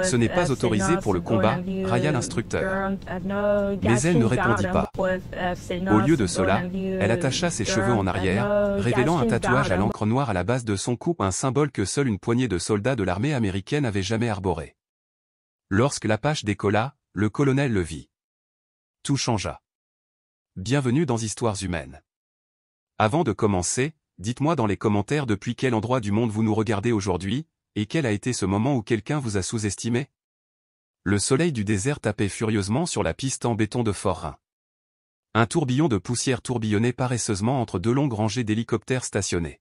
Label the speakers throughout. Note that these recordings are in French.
Speaker 1: Ce n'est pas autorisé pour le combat, railla l'instructeur. Mais elle ne répondit pas. Au lieu de cela, elle attacha ses cheveux en arrière, révélant un tatouage à l'encre noire à la base de son cou, un symbole que seule une poignée de soldats de l'armée américaine avait jamais arboré. Lorsque l'Apache décolla, le colonel le vit. Tout changea. Bienvenue dans Histoires humaines. Avant de commencer, dites-moi dans les commentaires depuis quel endroit du monde vous nous regardez aujourd'hui, et quel a été ce moment où quelqu'un vous a sous-estimé? Le soleil du désert tapait furieusement sur la piste en béton de Fort Rhin. Un tourbillon de poussière tourbillonnait paresseusement entre deux longues rangées d'hélicoptères stationnés.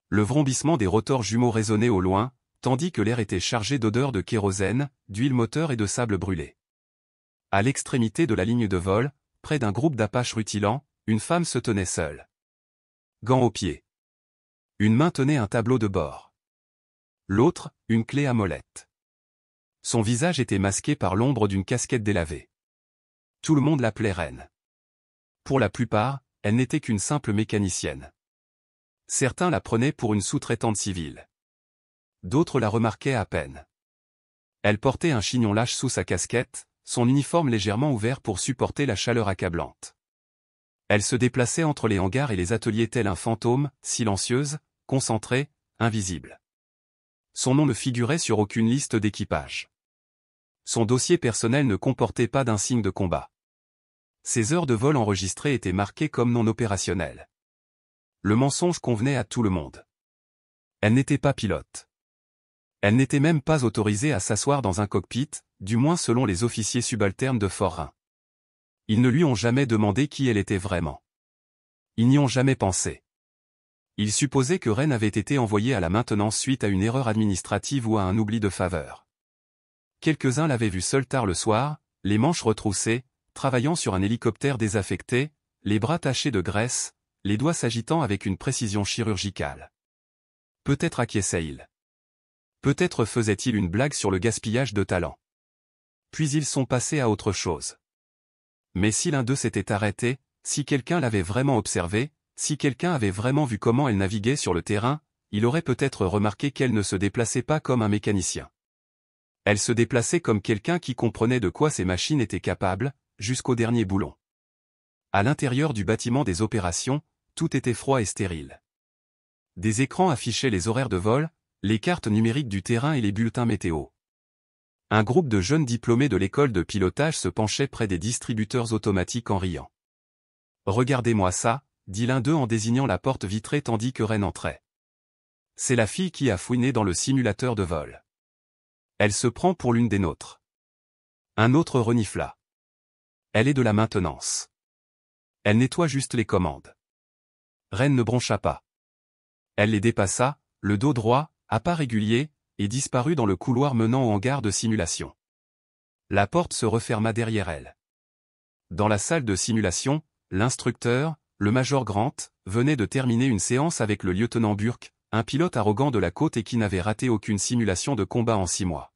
Speaker 1: Le vrombissement des rotors jumeaux résonnait au loin, tandis que l'air était chargé d'odeurs de kérosène, d'huile moteur et de sable brûlé. À l'extrémité de la ligne de vol, près d'un groupe d'Apaches rutilants, une femme se tenait seule. Gants aux pieds. Une main tenait un tableau de bord. L'autre, une clé à molette. Son visage était masqué par l'ombre d'une casquette délavée. Tout le monde l'appelait Reine. Pour la plupart, elle n'était qu'une simple mécanicienne. Certains la prenaient pour une sous-traitante civile. D'autres la remarquaient à peine. Elle portait un chignon lâche sous sa casquette, son uniforme légèrement ouvert pour supporter la chaleur accablante. Elle se déplaçait entre les hangars et les ateliers tel un fantôme, silencieuse, concentrée, invisible. Son nom ne figurait sur aucune liste d'équipage. Son dossier personnel ne comportait pas d'insigne de combat. Ses heures de vol enregistrées étaient marquées comme non opérationnelles. Le mensonge convenait à tout le monde. Elle n'était pas pilote. Elle n'était même pas autorisée à s'asseoir dans un cockpit, du moins selon les officiers subalternes de Fort Rhin. Ils ne lui ont jamais demandé qui elle était vraiment. Ils n'y ont jamais pensé. Ils supposaient que Reine avait été envoyée à la maintenance suite à une erreur administrative ou à un oubli de faveur. Quelques-uns l'avaient vue seule tard le soir, les manches retroussées, travaillant sur un hélicoptère désaffecté, les bras tachés de graisse, les doigts s'agitant avec une précision chirurgicale. Peut-être acquiesçait-il. Peut-être faisait-il une blague sur le gaspillage de talent. Puis ils sont passés à autre chose. Mais si l'un d'eux s'était arrêté, si quelqu'un l'avait vraiment observé, si quelqu'un avait vraiment vu comment elle naviguait sur le terrain, il aurait peut-être remarqué qu'elle ne se déplaçait pas comme un mécanicien. Elle se déplaçait comme quelqu'un qui comprenait de quoi ses machines étaient capables, jusqu'au dernier boulon. À l'intérieur du bâtiment des opérations, tout était froid et stérile. Des écrans affichaient les horaires de vol, les cartes numériques du terrain et les bulletins météo. Un groupe de jeunes diplômés de l'école de pilotage se penchait près des distributeurs automatiques en riant. « Regardez-moi ça », dit l'un d'eux en désignant la porte vitrée tandis que Reine entrait. C'est la fille qui a fouiné dans le simulateur de vol. Elle se prend pour l'une des nôtres. Un autre renifla. Elle est de la maintenance. Elle nettoie juste les commandes. Reine ne broncha pas. Elle les dépassa, le dos droit, à pas réguliers, et disparut dans le couloir menant au hangar de simulation. La porte se referma derrière elle. Dans la salle de simulation, l'instructeur, le major Grant, venait de terminer une séance avec le lieutenant Burke, un pilote arrogant de la côte et qui n'avait raté aucune simulation de combat en 6 mois.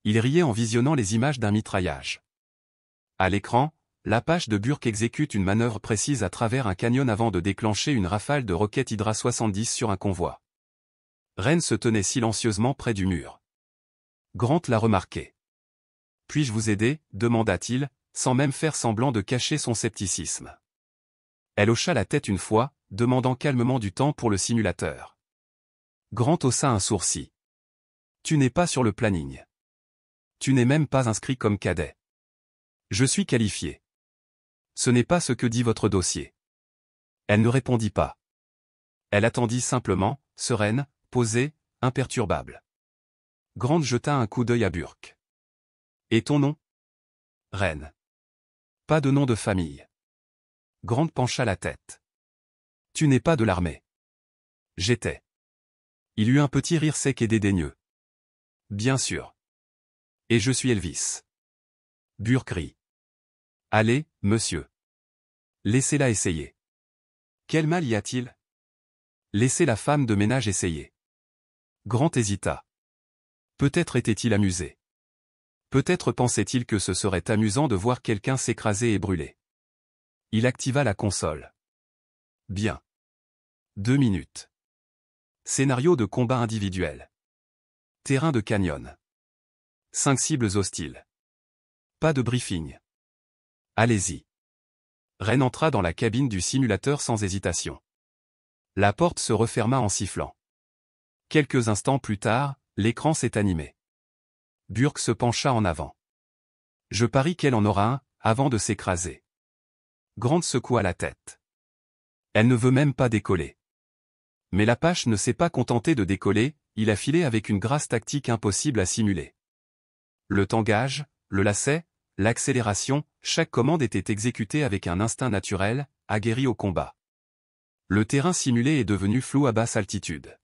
Speaker 1: Il riait en visionnant les images d'un mitraillage. À l'écran, l'Apache de Burke exécute une manœuvre précise à travers un canyon avant de déclencher une rafale de roquettes Hydra 70 sur un convoi. Reine se tenait silencieusement près du mur. Grant l'a remarqué. « Puis-je vous aider » demanda-t-il, sans même faire semblant de cacher son scepticisme. Elle hocha la tête une fois, demandant calmement du temps pour le simulateur. Grant haussa un sourcil. « Tu n'es pas sur le planning. Tu n'es même pas inscrit comme cadet. Je suis qualifié. Ce n'est pas ce que dit votre dossier. » Elle ne répondit pas. Elle attendit simplement, sereine, posée, imperturbable. Grant jeta un coup d'œil à Burke. « Et ton nom » ? « Reine. »« Pas de nom de famille. » Grant pencha la tête. « Tu n'es pas de l'armée. » »« J'étais. » Il eut un petit rire sec et dédaigneux. « Bien sûr. Et je suis Elvis. » Burke rit. « Allez, monsieur. Laissez-la essayer. » « Quel mal y a-t-il ? » ?»« Laissez la femme de ménage essayer. » Grant hésita. Peut-être était-il amusé. Peut-être pensait-il que ce serait amusant de voir quelqu'un s'écraser et brûler. Il activa la console. Bien. 2 minutes. Scénario de combat individuel. Terrain de canyon. 5 cibles hostiles. Pas de briefing. Allez-y. Ren entra dans la cabine du simulateur sans hésitation. La porte se referma en sifflant. Quelques instants plus tard, l'écran s'est animé. Burke se pencha en avant. Je parie qu'elle en aura un, avant de s'écraser. Grant secoua la tête. Elle ne veut même pas décoller. Mais l'Apache ne s'est pas contenté de décoller, il a filé avec une grâce tactique impossible à simuler. Le tangage, le lacet, l'accélération, chaque commande était exécutée avec un instinct naturel, aguerri au combat. Le terrain simulé est devenu flou à basse altitude.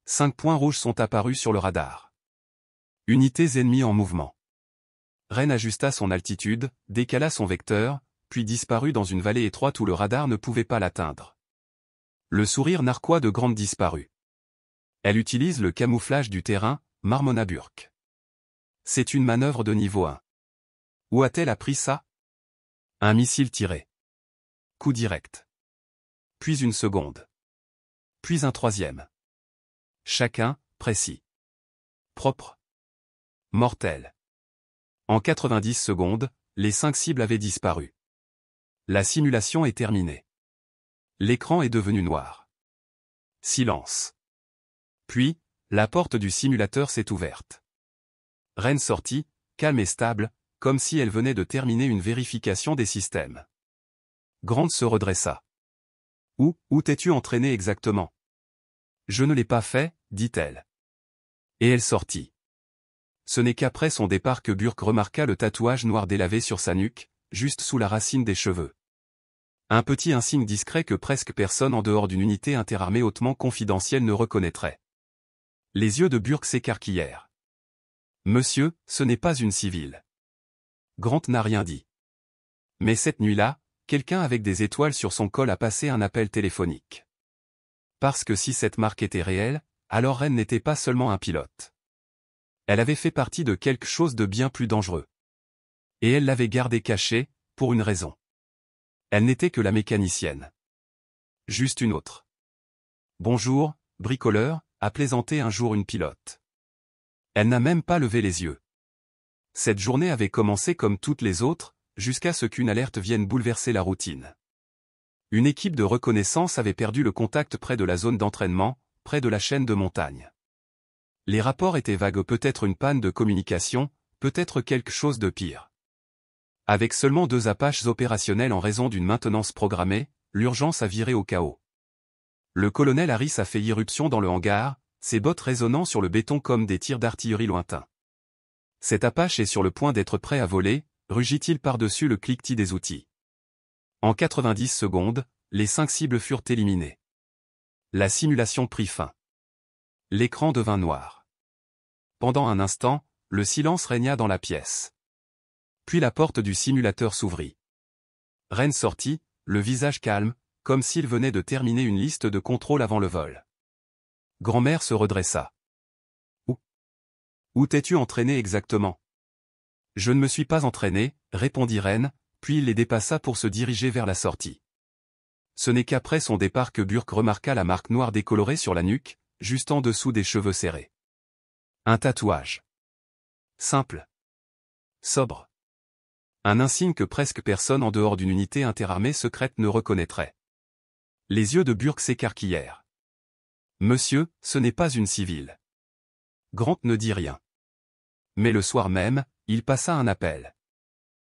Speaker 1: 5 points rouges sont apparus sur le radar. Unités ennemies en mouvement. Ren ajusta son altitude, décala son vecteur, puis disparut dans une vallée étroite où le radar ne pouvait pas l'atteindre. Le sourire narquois de Grant disparut. Elle utilise le camouflage du terrain, marmonna Burke. C'est une manœuvre de niveau 1. Où a-t-elle appris ça? Un missile tiré. Coup direct. Puis une seconde. Puis un troisième. Chacun, précis. Propre. Mortel. En 90 secondes, les 5 cibles avaient disparu. La simulation est terminée. L'écran est devenu noir. Silence. Puis, la porte du simulateur s'est ouverte. Ren sortit, calme et stable, comme si elle venait de terminer une vérification des systèmes. Grant se redressa. Où t'es-tu entraîné exactement? Je ne l'ai pas fait, dit-elle. Et elle sortit. Ce n'est qu'après son départ que Burke remarqua le tatouage noir délavé sur sa nuque, juste sous la racine des cheveux. Un petit insigne discret que presque personne en dehors d'une unité interarmée hautement confidentielle ne reconnaîtrait. Les yeux de Burke s'écarquillèrent. Monsieur, ce n'est pas une civile. Grant n'a rien dit. Mais cette nuit-là, quelqu'un avec des étoiles sur son col a passé un appel téléphonique. Parce que si cette marque était réelle, alors Ren n'était pas seulement un pilote. Elle avait fait partie de quelque chose de bien plus dangereux. Et elle l'avait gardé caché, pour une raison. Elle n'était que la mécanicienne. Juste une autre. Bonjour, bricoleur, a plaisanté un jour une pilote. Elle n'a même pas levé les yeux. Cette journée avait commencé comme toutes les autres, jusqu'à ce qu'une alerte vienne bouleverser la routine. Une équipe de reconnaissance avait perdu le contact près de la zone d'entraînement, près de la chaîne de montagne. Les rapports étaient vagues, peut-être une panne de communication, peut-être quelque chose de pire. Avec seulement 2 Apaches opérationnels en raison d'une maintenance programmée, l'urgence a viré au chaos. Le colonel Harris a fait irruption dans le hangar, ses bottes résonnant sur le béton comme des tirs d'artillerie lointains. Cet Apache est sur le point d'être prêt à voler, rugit-il par-dessus le cliquetis des outils. En 90 secondes, les 5 cibles furent éliminées. La simulation prit fin. L'écran devint noir. Pendant un instant, le silence régna dans la pièce. Puis la porte du simulateur s'ouvrit. Ren sortit, le visage calme, comme s'il venait de terminer une liste de contrôle avant le vol. Grand-mère se redressa. Où t'es-tu entraîné exactement? Je ne me suis pas entraîné, répondit Ren, puis il les dépassa pour se diriger vers la sortie. Ce n'est qu'après son départ que Burke remarqua la marque noire décolorée sur la nuque, juste en dessous des cheveux serrés. Un tatouage. Simple. Sobre. Un insigne que presque personne en dehors d'une unité interarmée secrète ne reconnaîtrait. Les yeux de Burke s'écarquillèrent. Monsieur, ce n'est pas une civile. Grant ne dit rien. Mais le soir même, il passa un appel.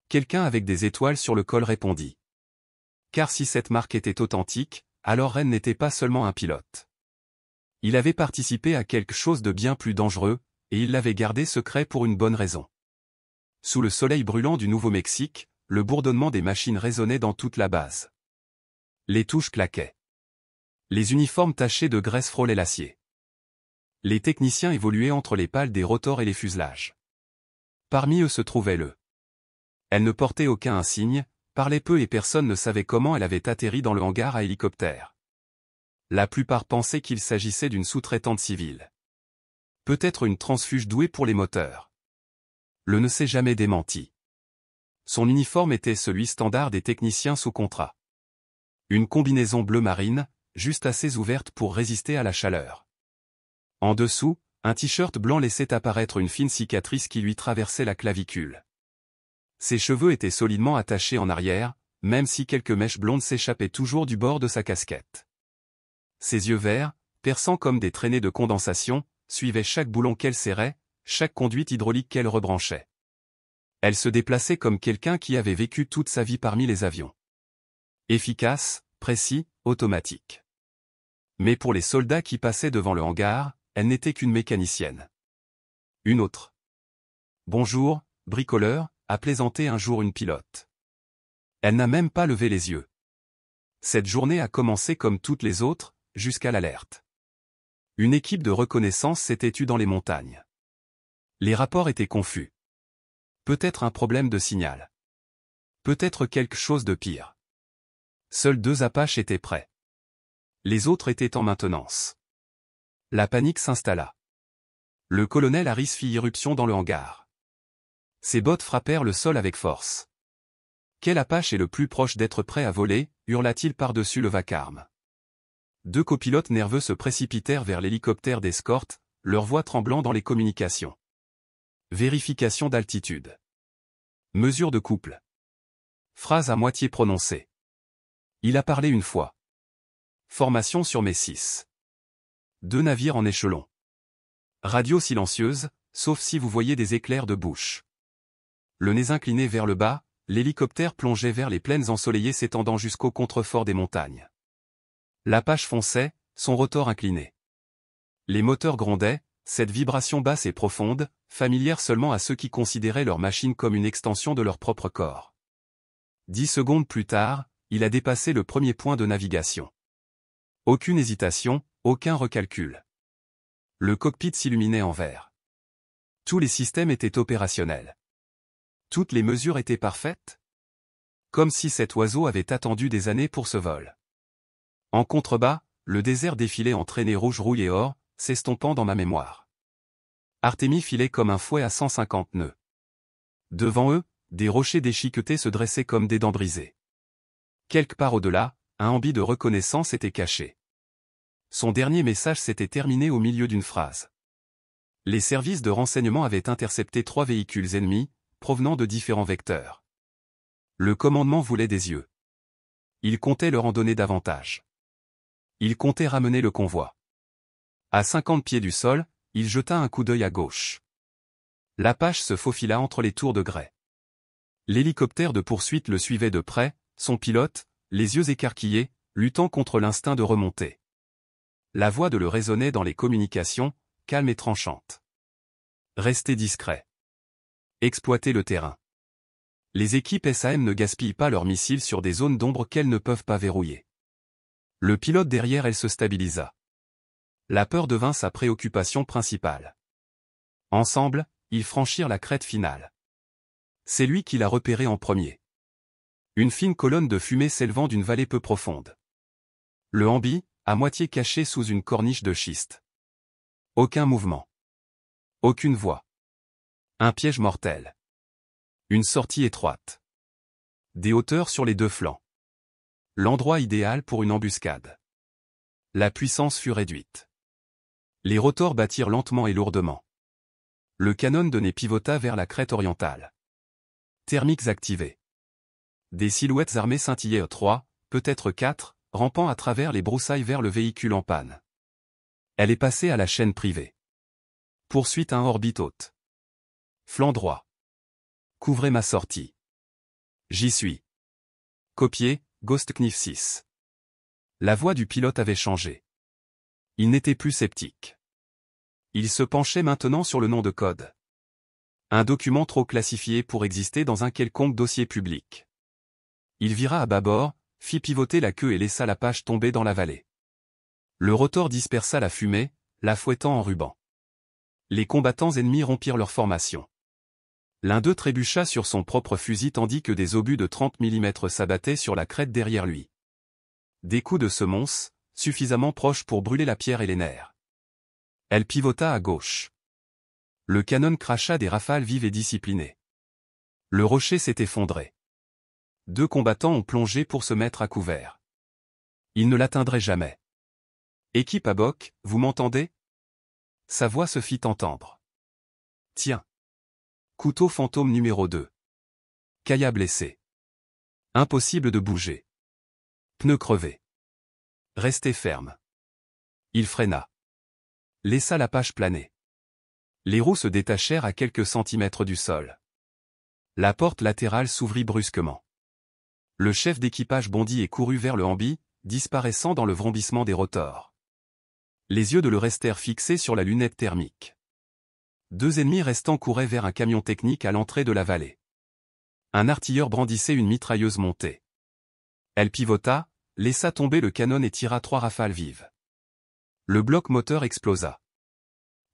Speaker 1: Quelqu'un avec des étoiles sur le col répondit. Car si cette marque était authentique, alors Ren n'était pas seulement un pilote. Il avait participé à quelque chose de bien plus dangereux, et il l'avait gardé secret pour une bonne raison. Sous le soleil brûlant du Nouveau-Mexique, le bourdonnement des machines résonnait dans toute la base. Les touches claquaient. Les uniformes tachés de graisse frôlaient l'acier. Les techniciens évoluaient entre les pales des rotors et les fuselages. Parmi eux se trouvait le. Elle ne portait aucun insigne, parlait peu et personne ne savait comment elle avait atterri dans le hangar à hélicoptère. La plupart pensaient qu'il s'agissait d'une sous-traitante civile. Peut-être une transfuge douée pour les moteurs. Le ne s'est jamais démenti. Son uniforme était celui standard des techniciens sous contrat. Une combinaison bleu marine, juste assez ouverte pour résister à la chaleur. En dessous, Un t-shirt blanc laissait apparaître une fine cicatrice qui lui traversait la clavicule. Ses cheveux étaient solidement attachés en arrière, même si quelques mèches blondes s'échappaient toujours du bord de sa casquette. Ses yeux verts, perçants comme des traînées de condensation, suivaient chaque boulon qu'elle serrait, chaque conduite hydraulique qu'elle rebranchait. Elle se déplaçait comme quelqu'un qui avait vécu toute sa vie parmi les avions. Efficace, précis, automatique. Mais pour les soldats qui passaient devant le hangar, elle n'était qu'une mécanicienne. Une autre. « Bonjour, bricoleur », a plaisanté un jour une pilote. Elle n'a même pas levé les yeux. Cette journée a commencé comme toutes les autres, jusqu'à l'alerte. Une équipe de reconnaissance s'était tue dans les montagnes. Les rapports étaient confus. Peut-être un problème de signal. Peut-être quelque chose de pire. Seuls 2 Apaches étaient prêts. Les autres étaient en maintenance. La panique s'installa. Le colonel Harris fit irruption dans le hangar. Ses bottes frappèrent le sol avec force. Quel Apache est le plus proche d'être prêt à voler, hurla-t-il par-dessus le vacarme. 2 copilotes nerveux se précipitèrent vers l'hélicoptère d'escorte, leur voix tremblant dans les communications. Vérification d'altitude. Mesure de couple. Phrase à moitié prononcée. Il a parlé une fois. Formation sur mes 6. 2 navires en échelon. Radio silencieuse, sauf si vous voyez des éclairs de bouche. Le nez incliné vers le bas, l'hélicoptère plongeait vers les plaines ensoleillées s'étendant jusqu'au contrefort des montagnes. L'Apache fonçait, son rotor incliné. Les moteurs grondaient, cette vibration basse et profonde, familière seulement à ceux qui considéraient leur machine comme une extension de leur propre corps. 10 secondes plus tard, il a dépassé le premier point de navigation. Aucune hésitation, aucun recalcul. Le cockpit s'illuminait en vert. Tous les systèmes étaient opérationnels. Toutes les mesures étaient parfaites. Comme si cet oiseau avait attendu des années pour ce vol. En contrebas, le désert défilait en traînées rouges rouille et or, s'estompant dans ma mémoire. Artémis filait comme un fouet à 150 nœuds. Devant eux, des rochers déchiquetés se dressaient comme des dents brisées. Quelque part au-delà, un ambi de reconnaissance était caché. Son dernier message s'était terminé au milieu d'une phrase. Les services de renseignement avaient intercepté 3 véhicules ennemis, provenant de différents vecteurs. Le commandement voulait des yeux. Il comptait leur en donner davantage. Il comptait ramener le convoi. À 50 pieds du sol, il jeta un coup d'œil à gauche. L'Apache se faufila entre les tours de grès. L'hélicoptère de poursuite le suivait de près, son pilote, les yeux écarquillés, luttant contre l'instinct de remonter. La voix de le résonnait dans les communications, calme et tranchante. Restez discret. Exploitez le terrain. Les équipes SAM ne gaspillent pas leurs missiles sur des zones d'ombre qu'elles ne peuvent pas verrouiller. Le pilote derrière elle se stabilisa. La peur devint sa préoccupation principale. Ensemble, ils franchirent la crête finale. C'est lui qui l'a repéré en premier. Une fine colonne de fumée s'élevant d'une vallée peu profonde. Le ambi, à moitié caché sous une corniche de schiste. Aucun mouvement. Aucune voix. Un piège mortel. Une sortie étroite. Des hauteurs sur les 2 flancs. L'endroit idéal pour une embuscade. La puissance fut réduite. Les rotors battirent lentement et lourdement. Le canon donnait pivota vers la crête orientale. Thermiques activés. Des silhouettes armées scintillaient 3, peut-être 4, rampant à travers les broussailles vers le véhicule en panne. Elle est passée à la chaîne privée. Poursuite à orbite haute. Flanc droit. Couvrez ma sortie. J'y suis. Copier, Ghost Knife 6. La voix du pilote avait changé. Il n'était plus sceptique. Il se penchait maintenant sur le nom de code. Un document trop classifié pour exister dans un quelconque dossier public. Il vira à bâbord, fit pivoter la queue et laissa l'Apache tomber dans la vallée. Le rotor dispersa la fumée, la fouettant en ruban. Les combattants ennemis rompirent leur formation. L'un d'eux trébucha sur son propre fusil tandis que des obus de 30 mm s'abattaient sur la crête derrière lui. Des coups de semonce, suffisamment proches pour brûler la pierre et les nerfs. Elle pivota à gauche. Le canon cracha des rafales vives et disciplinées. Le rocher s'est effondré. 2 combattants ont plongé pour se mettre à couvert. Ils ne l'atteindraient jamais. Équipe à boc, vous m'entendez? sa voix se fit entendre. Tiens. Couteau fantôme numéro 2. Kaya blessé. Impossible de bouger. Pneu crevé. Restez ferme. Il freina. Laissa l'Apache planer. Les roues se détachèrent à quelques centimètres du sol. La porte latérale s'ouvrit brusquement. Le chef d'équipage bondit et courut vers le Hambi, disparaissant dans le vrombissement des rotors. Les yeux de le restèrent fixés sur la lunette thermique. 2 ennemis restants couraient vers un camion technique à l'entrée de la vallée. Un artilleur brandissait une mitrailleuse montée. Elle pivota, laissa tomber le canon et tira 3 rafales vives. Le bloc moteur explosa.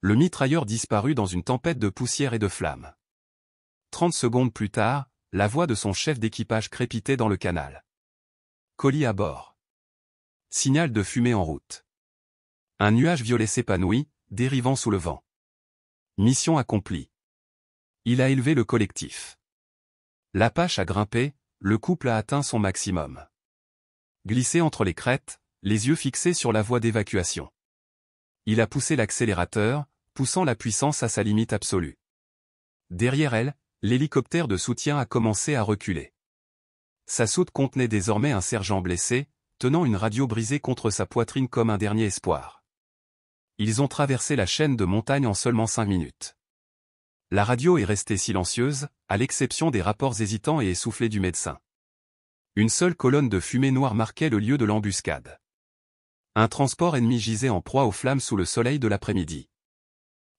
Speaker 1: Le mitrailleur disparut dans une tempête de poussière et de flammes. 30 secondes plus tard, la voix de son chef d'équipage crépitait dans le canal. Colis à bord. Signal de fumée en route. Un nuage violet s'épanouit, dérivant sous le vent. Mission accomplie. Il a élevé le collectif. L'Apache a grimpé, le couple a atteint son maximum. Glissé entre les crêtes, les yeux fixés sur la voie d'évacuation. Il a poussé l'accélérateur, poussant la puissance à sa limite absolue. Derrière elle, l'hélicoptère de soutien a commencé à reculer. Sa soute contenait désormais un sergent blessé, tenant une radio brisée contre sa poitrine comme un dernier espoir. Ils ont traversé la chaîne de montagnes en seulement 5 minutes. La radio est restée silencieuse, à l'exception des rapports hésitants et essoufflés du médecin. Une seule colonne de fumée noire marquait le lieu de l'embuscade. Un transport ennemi gisait en proie aux flammes sous le soleil de l'après-midi.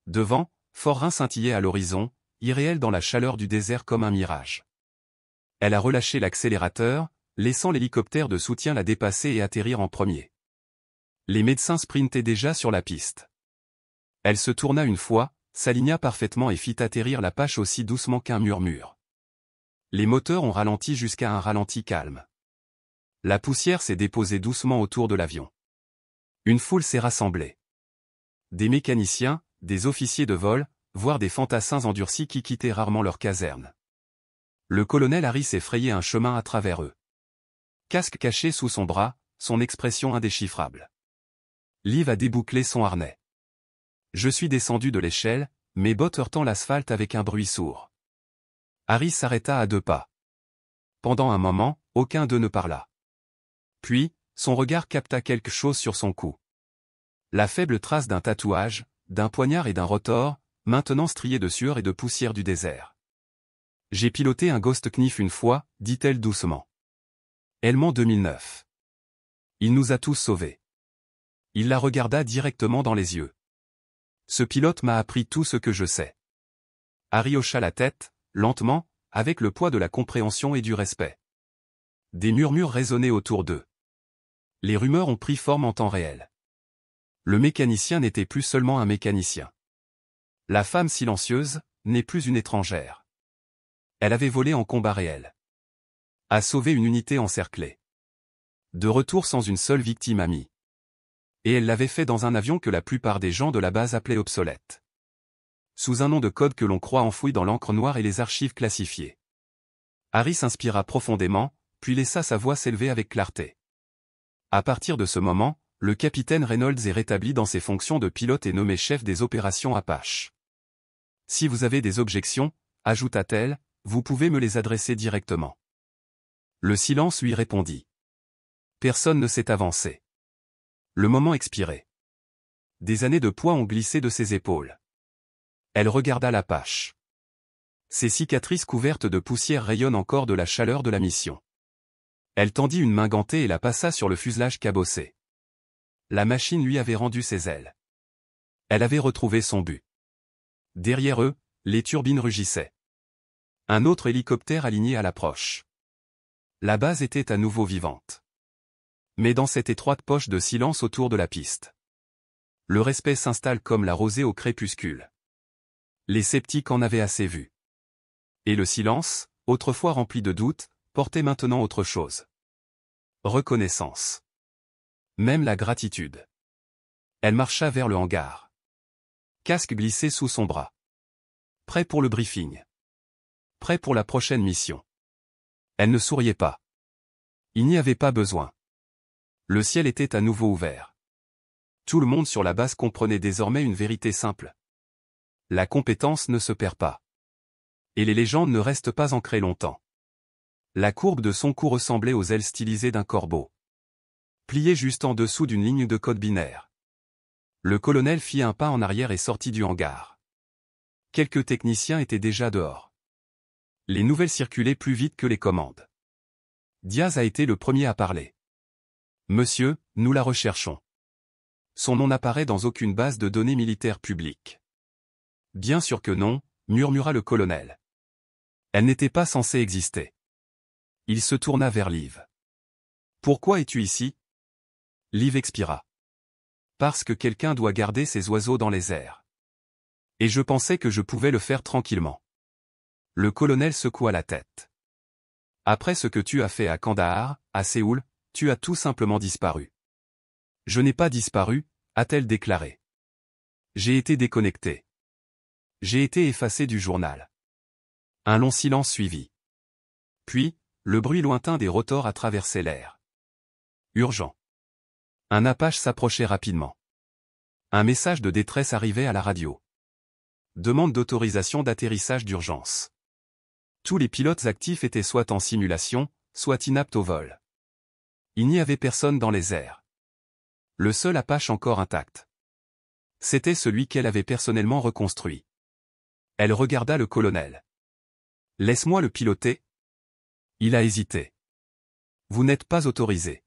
Speaker 1: Devant, Fort-Rhin scintillait à l'horizon, irréel dans la chaleur du désert comme un mirage. Elle a relâché l'accélérateur, laissant l'hélicoptère de soutien la dépasser et atterrir en premier. Les médecins sprintaient déjà sur la piste. Elle se tourna une fois, s'aligna parfaitement et fit atterrir l'Apache aussi doucement qu'un murmure. Les moteurs ont ralenti jusqu'à un ralenti calme. La poussière s'est déposée doucement autour de l'avion. Une foule s'est rassemblée. Des mécaniciens, des officiers de vol, voire des fantassins endurcis qui quittaient rarement leur caserne. Le colonel Harry s'est frayé un chemin à travers eux. Casque caché sous son bras, son expression indéchiffrable. Liv a débouclé son harnais. Je suis descendu de l'échelle, mes bottes heurtant l'asphalte avec un bruit sourd. Harry s'arrêta à 2 pas. Pendant un moment, aucun d'eux ne parla. Puis, son regard capta quelque chose sur son cou. La faible trace d'un tatouage, d'un poignard et d'un rotor, maintenant strié de sueur et de poussière du désert. J'ai piloté un Ghost Knife une fois, dit-elle doucement. Helmand 2009. Il nous a tous sauvés. Il la regarda directement dans les yeux. Ce pilote m'a appris tout ce que je sais. Harry hocha la tête, lentement, avec le poids de la compréhension et du respect. Des murmures résonnaient autour d'eux. Les rumeurs ont pris forme en temps réel. Le mécanicien n'était plus seulement un mécanicien. La femme silencieuse n'est plus une étrangère. Elle avait volé en combat réel. A sauvé une unité encerclée. De retour sans une seule victime amie. Et elle l'avait fait dans un avion que la plupart des gens de la base appelaient obsolète. Sous un nom de code que l'on croit enfoui dans l'encre noire et les archives classifiées. Harry s'inspira profondément, puis laissa sa voix s'élever avec clarté. À partir de ce moment, le capitaine Reynolds est rétabli dans ses fonctions de pilote et nommé chef des opérations Apache. Si vous avez des objections, ajouta-t-elle, vous pouvez me les adresser directement. Le silence lui répondit. Personne ne s'est avancé. Le moment expirait. Des années de poids ont glissé de ses épaules. Elle regarda l'Apache. Ses cicatrices couvertes de poussière rayonnent encore de la chaleur de la mission. Elle tendit une main gantée et la passa sur le fuselage cabossé. La machine lui avait rendu ses ailes. Elle avait retrouvé son but. Derrière eux, les turbines rugissaient. Un autre hélicoptère aligné à l'approche. La base était à nouveau vivante. Mais dans cette étroite poche de silence autour de la piste. Le respect s'installe comme la rosée au crépuscule. Les sceptiques en avaient assez vu. Et le silence, autrefois rempli de doutes, portait maintenant autre chose. Reconnaissance. Même la gratitude. Elle marcha vers le hangar. Casque glissé sous son bras. Prêt pour le briefing. Prêt pour la prochaine mission. Elle ne souriait pas. Il n'y avait pas besoin. Le ciel était à nouveau ouvert. Tout le monde sur la base comprenait désormais une vérité simple. La compétence ne se perd pas. Et les légendes ne restent pas ancrées longtemps. La courbe de son cou ressemblait aux ailes stylisées d'un corbeau. Plié juste en dessous d'une ligne de code binaire. Le colonel fit un pas en arrière et sortit du hangar. Quelques techniciens étaient déjà dehors. Les nouvelles circulaient plus vite que les commandes. Diaz a été le premier à parler. Monsieur, nous la recherchons. Son nom n'apparaît dans aucune base de données militaire publique. Bien sûr que non, murmura le colonel. Elle n'était pas censée exister. Il se tourna vers Liv. Pourquoi es-tu ici? Liv expira. Parce que quelqu'un doit garder ses oiseaux dans les airs. Et je pensais que je pouvais le faire tranquillement. Le colonel secoua la tête. Après ce que tu as fait à Kandahar, à Séoul, tu as tout simplement disparu. Je n'ai pas disparu, a-t-elle déclaré. J'ai été déconnecté. J'ai été effacé du journal. Un long silence suivit. Puis, le bruit lointain des rotors a traversé l'air. Urgent. Un Apache s'approchait rapidement. Un message de détresse arrivait à la radio. Demande d'autorisation d'atterrissage d'urgence. Tous les pilotes actifs étaient soit en simulation, soit inaptes au vol. Il n'y avait personne dans les airs. Le seul Apache encore intact. C'était celui qu'elle avait personnellement reconstruit. Elle regarda le colonel. Laisse-moi le piloter. Il a hésité. Vous n'êtes pas autorisé.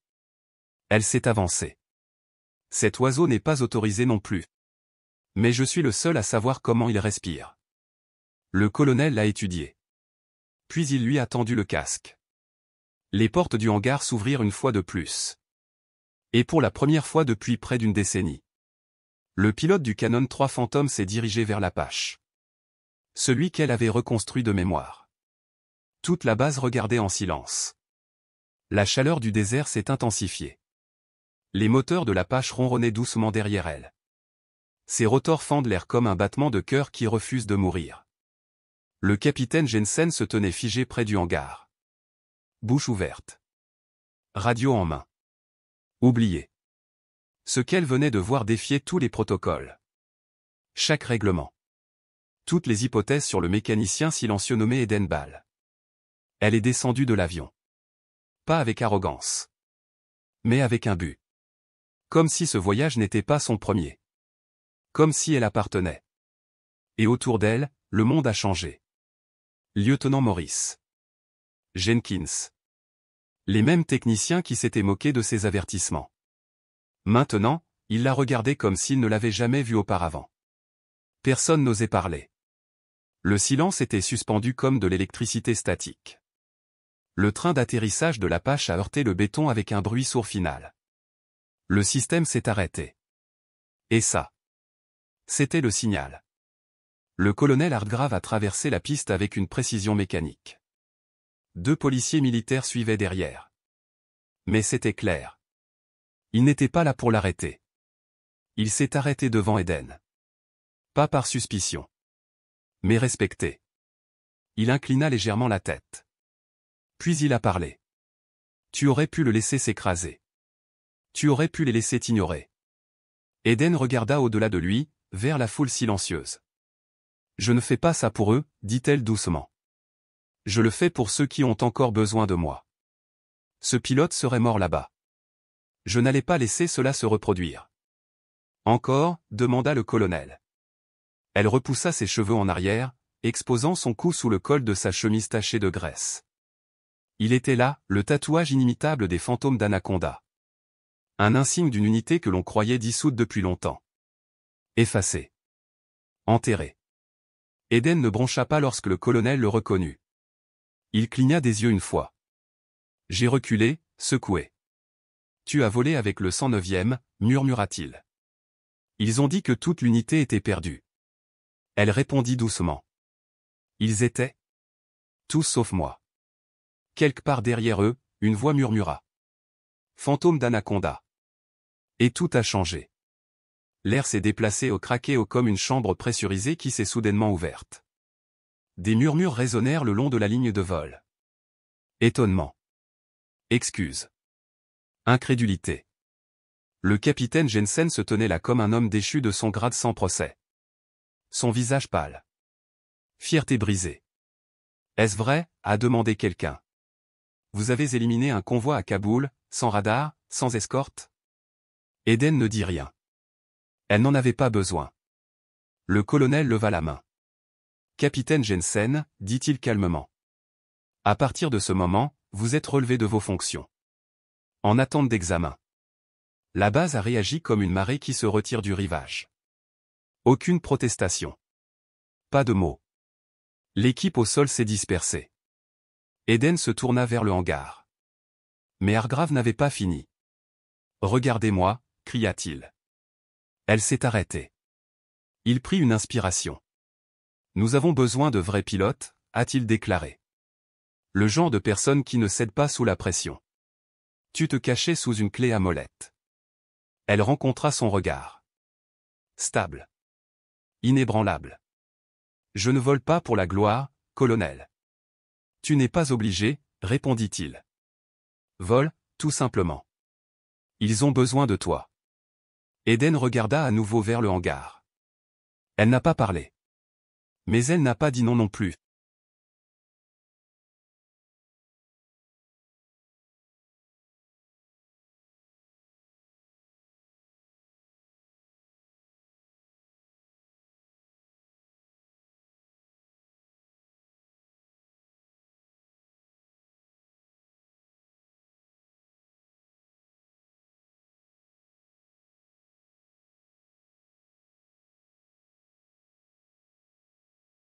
Speaker 1: Elle s'est avancée. Cet oiseau n'est pas autorisé non plus. Mais je suis le seul à savoir comment il respire. Le colonel l'a étudié. Puis il lui a tendu le casque. Les portes du hangar s'ouvrirent une fois de plus. Et pour la première fois depuis près d'une décennie. Le pilote du Canon 3 Phantom s'est dirigé vers l'Apache. Celui qu'elle avait reconstruit de mémoire. Toute la base regardait en silence. La chaleur du désert s'est intensifiée. Les moteurs de l'Apache ronronnaient doucement derrière elle. Ses rotors fendent l'air comme un battement de cœur qui refuse de mourir. Le capitaine Jensen se tenait figé près du hangar. Bouche ouverte. Radio en main. Oublié. Ce qu'elle venait de voir défiait tous les protocoles. Chaque règlement. Toutes les hypothèses sur le mécanicien silencieux nommé Eden Ball. Elle est descendue de l'avion. Pas avec arrogance. Mais avec un but. Comme si ce voyage n'était pas son premier. Comme si elle appartenait. Et autour d'elle, le monde a changé. Lieutenant Morris. Jenkins. Les mêmes techniciens qui s'étaient moqués de ses avertissements. Maintenant, il la regardait comme s'il ne l'avait jamais vue auparavant. Personne n'osait parler. Le silence était suspendu comme de l'électricité statique. Le train d'atterrissage de l'Apache a heurté le béton avec un bruit sourd final. Le système s'est arrêté. Et ça. C'était le signal. Le colonel Hardgrave a traversé la piste avec une précision mécanique. 2 policiers militaires suivaient derrière. Mais c'était clair. Il n'était pas là pour l'arrêter. Il s'est arrêté devant Eden. Pas par suspicion. Mais respecté. Il inclina légèrement la tête. Puis il a parlé. Tu aurais pu le laisser s'écraser. Tu aurais pu les laisser t'ignorer. Eden regarda au-delà de lui, vers la foule silencieuse. Je ne fais pas ça pour eux, dit-elle doucement. Je le fais pour ceux qui ont encore besoin de moi. Ce pilote serait mort là-bas. Je n'allais pas laisser cela se reproduire. Encore, demanda le colonel. Elle repoussa ses cheveux en arrière, exposant son cou sous le col de sa chemise tachée de graisse. Il était là, le tatouage inimitable des fantômes d'Anaconda. Un insigne d'une unité que l'on croyait dissoute depuis longtemps. Effacé. Enterré. Eden ne broncha pas lorsque le colonel le reconnut. Il cligna des yeux une fois. J'ai reculé, secoué. Tu as volé avec le 109e, murmura-t-il. Ils ont dit que toute l'unité était perdue. Elle répondit doucement. Ils étaient tous sauf moi. Quelque part derrière eux, une voix murmura. Fantôme d'Anaconda. Et tout a changé. L'air s'est déplacé au craquet comme une chambre pressurisée qui s'est soudainement ouverte. Des murmures résonnèrent le long de la ligne de vol. Étonnement. Excuse. Incrédulité. Le capitaine Jensen se tenait là comme un homme déchu de son grade sans procès. Son visage pâle. Fierté brisée. Est-ce vrai, a demandé quelqu'un. Vous avez éliminé un convoi à Kaboul, sans radar, sans escorte? Eden ne dit rien. Elle n'en avait pas besoin. Le colonel leva la main. Capitaine Jensen, dit-il calmement. À partir de ce moment, vous êtes relevé de vos fonctions. En attente d'examen. La base a réagi comme une marée qui se retire du rivage. Aucune protestation. Pas de mots. L'équipe au sol s'est dispersée. Eden se tourna vers le hangar. Mais Hargrave n'avait pas fini. Regardez-moi, cria-t-il. Elle s'est arrêtée. Il prit une inspiration. Nous avons besoin de vrais pilotes, a-t-il déclaré. Le genre de personne qui ne cède pas sous la pression. Tu te cachais sous une clé à molette. Elle rencontra son regard. Stable. Inébranlable. Je ne vole pas pour la gloire, colonel. Tu n'es pas obligé, répondit-il. Vole, tout simplement. Ils ont besoin de toi. Eden regarda à nouveau vers le hangar. Elle n'a pas parlé. Mais elle n'a pas dit non non plus.